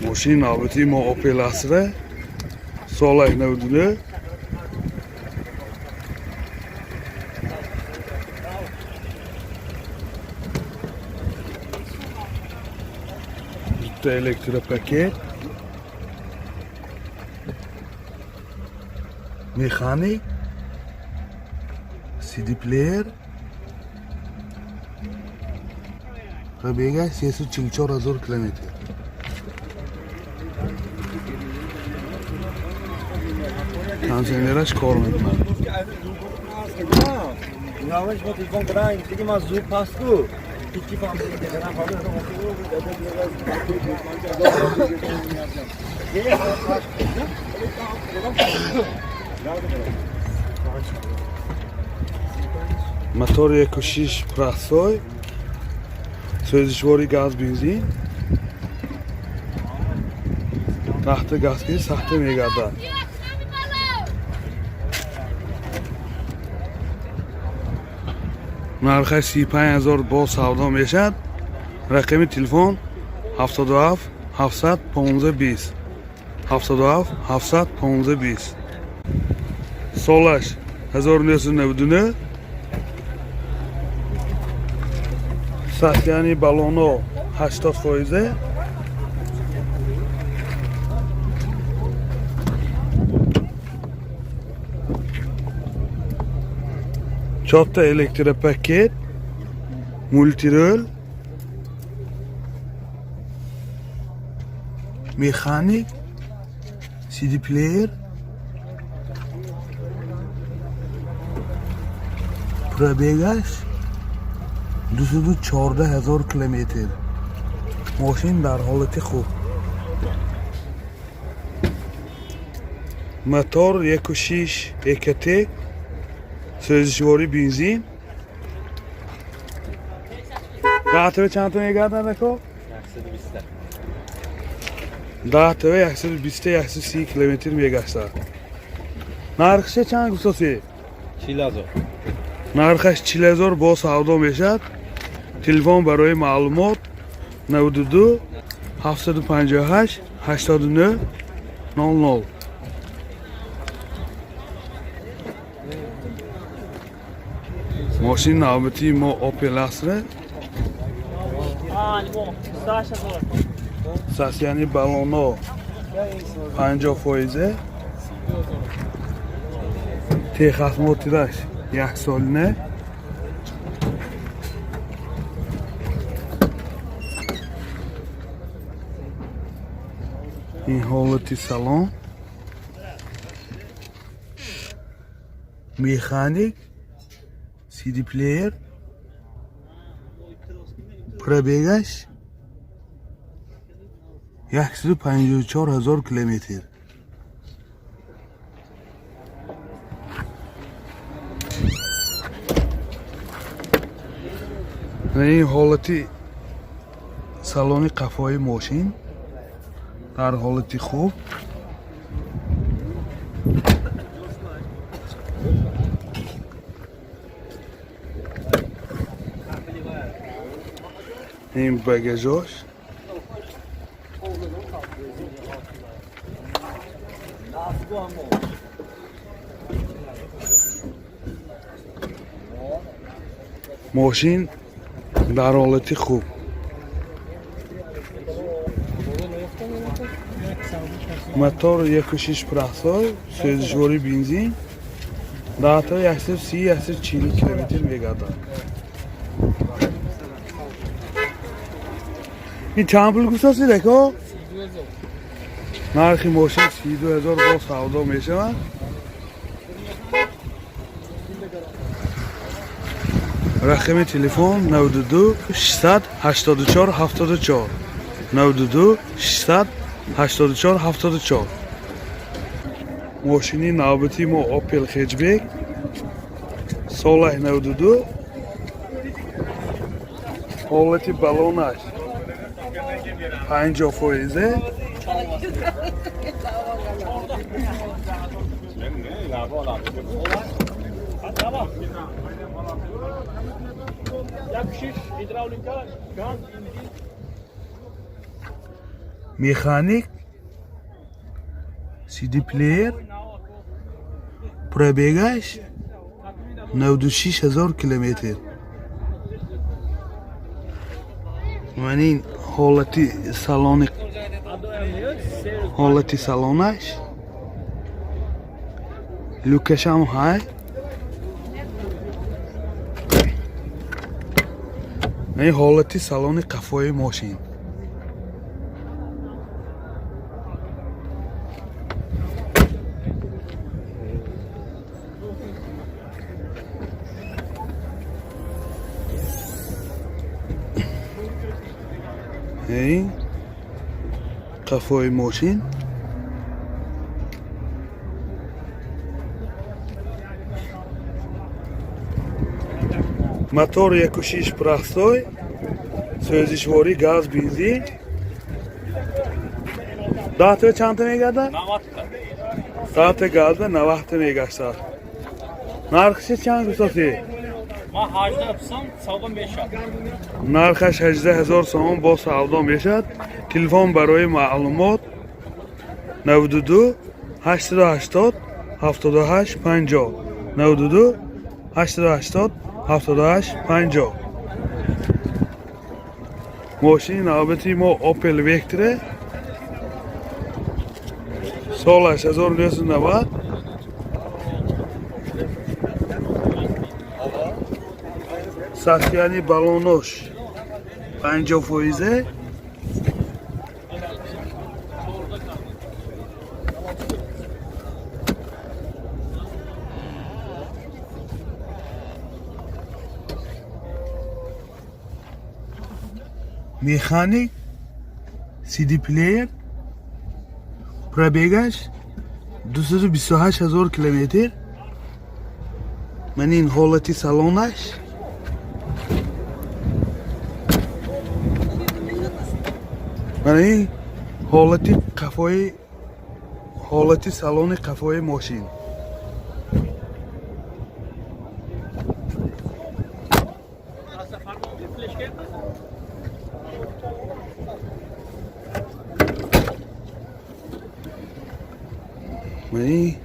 ماشین نابتی ما اوپل اسره سالای نودونه bitta elektropaket mexanik CD player Pробега 344,000 км. Контейнераш кор мекунад. Наваш мо телефон брайн, диги ма зуд пасту. Ики фам дигерам ҳоло. Мотор 1.6 простой. Сӯзишвори газ бензин. Тахта газгир сахта мегардад. нархаш 35,000 бо савдо мешад. Рақами телефон 77 700 1520 77 700 1520. Солаш 1999. Сахтияни балоно 80%. Чотта электропакет, мультирол, механик, CD player, пробегаш 214,000 километр. Мошин дар ҳолати хуб. Мотор 1.6 Экотек. Сӯзишвори бензин. даҳтава чандта мегардад ако? 120. даҳтава 120-130 километр мегашад. нархше чанд гусоси? 40,000. нархаш 40,000 бо савдо мешад. Телефон барои маълумот 92 758 89 00. ماشین نوبتی ما اوپل اسره ساسیانی بالونو 50%. تخصماتیش 1 سالینه. این حالتی سالن مکانیک CD player пробегаш 154,000 километр. این حالتی سالن قفای ماشین در حالتی خوب. این بگاژاش ماشین در حالتی خوب. мотор 1.6 простой, сӯзишвори бензин. даҳтава 130-140 километр мегардад. این چند پول گوشت دکو؟ نرخی ماشین 32,000 با سودا میشه. رقم تلفن 92 684 74 92 684 74. ماشینی نوبتی ما اوپل هچبک سال 92. حالتی بالونش 50%. mexanik, CD player, пробегач 96000 километр. Mana این حالتی salonаш. لوکش هم های. این حالتی سالن قفای ماشین. این قفای ماشین. мотор 1.6 простой, сӯзишворӣ газ бензин. Дата чанд мегада? 90 та. 100 газда 90 та мегашад. Нархи чанд гусоти? Ма 18 сом савдо мешад. Нархаш 18000 сом бо савдо мешад. Телефон барои маълумот 92 880 78 50 92 880 78 50. ماشین نوبتی ما اوپل وکتره. سالش 1990. ساختیانی بالونش 50%. مکانیک CD player пробегаш 228000 километр. من این حالتی سالونش. من این حالتی سالن قفای ماشین. من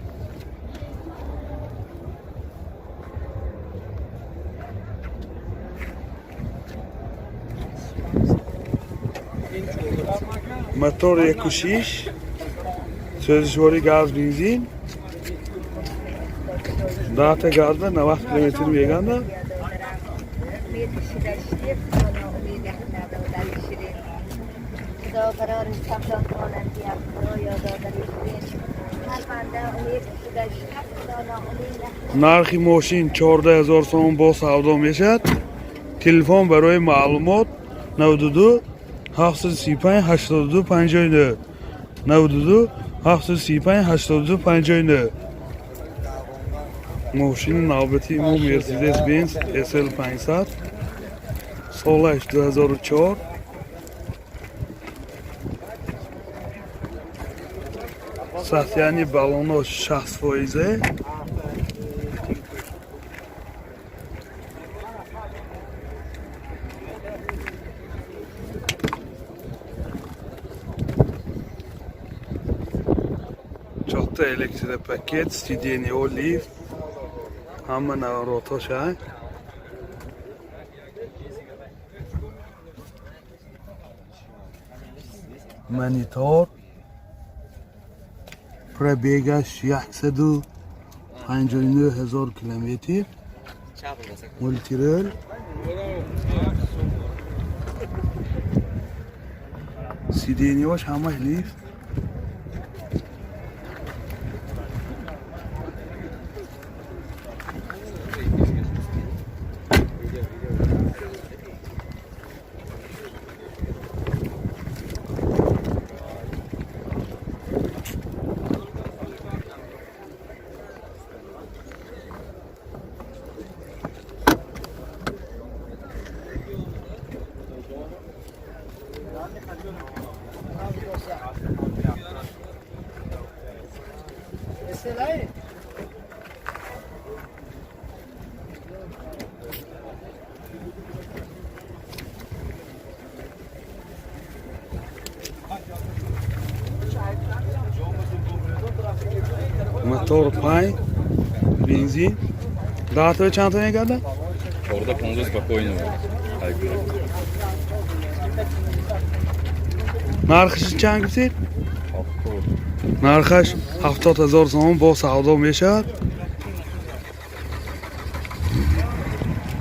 мотор 1.6 سوزشواری گاز بنزین. 10 تا گازda 90 کیلومتر میگنده. нархи ماشین 14000 сом бо савдо мешад. телефон барои маълумот 92 735 82 59 92 735 82 59. ماشین نوبتی ما مرسدس بنز SL 500 سالش 2004. ساختیانی بالونش 60%. چهار الکتریک پاکت، سیدینی و لیف، همه نواراتاش هست. مانیتور، پربیگش 159000 کیلومتر. مولتیرل. سیدینی واش همه لیف. موتور 5 بنزین. داده چند تا میگرده؟ Orada 15 spokojnie. نرخش چند گفتید؟ نرخش 70,000 سوم با سودا میشه.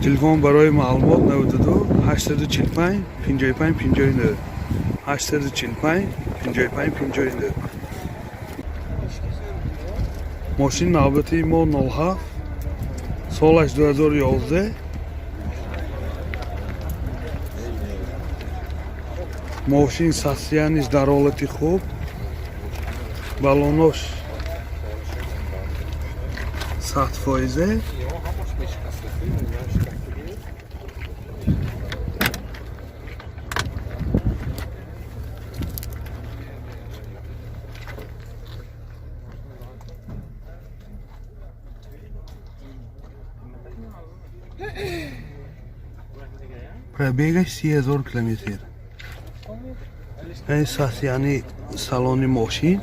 تلفن برای معلومات 92 845 55 59 845 55 59. ماشین نوبتی ما 07 سالش 2011. ماشین ساسیانش در حالت خوب. بالونش 100%. Пробегаш 3000 километр. Эсас яъни салони мошин.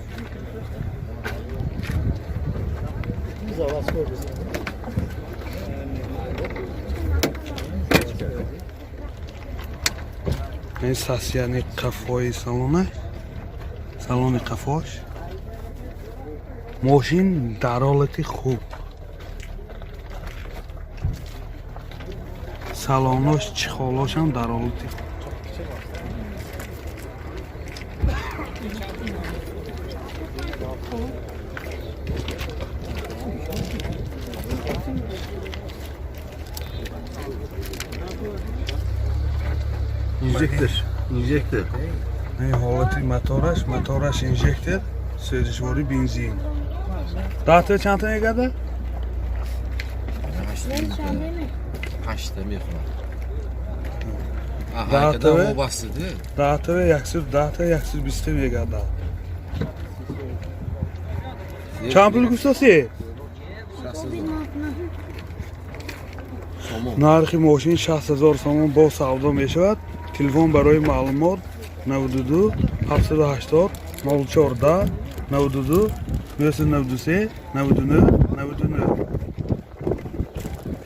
Эсас яъни қафои салона. Салони қафош. Мошин дар ҳолати хуб. салонош чихолошам дар ҳолати хуб. инжектор ин ҳолати мотораш инжектор сӯзишвори бензин. дата чанд мегада? 8 تا میخونم. داتا آها وابسته. داتا 120 میگرده. چند پول گوشتی؟ نرخ ماشین 60,000 سوم با سودا میشود. تلفن برای معلومات 92 780 014 92 993 99 99.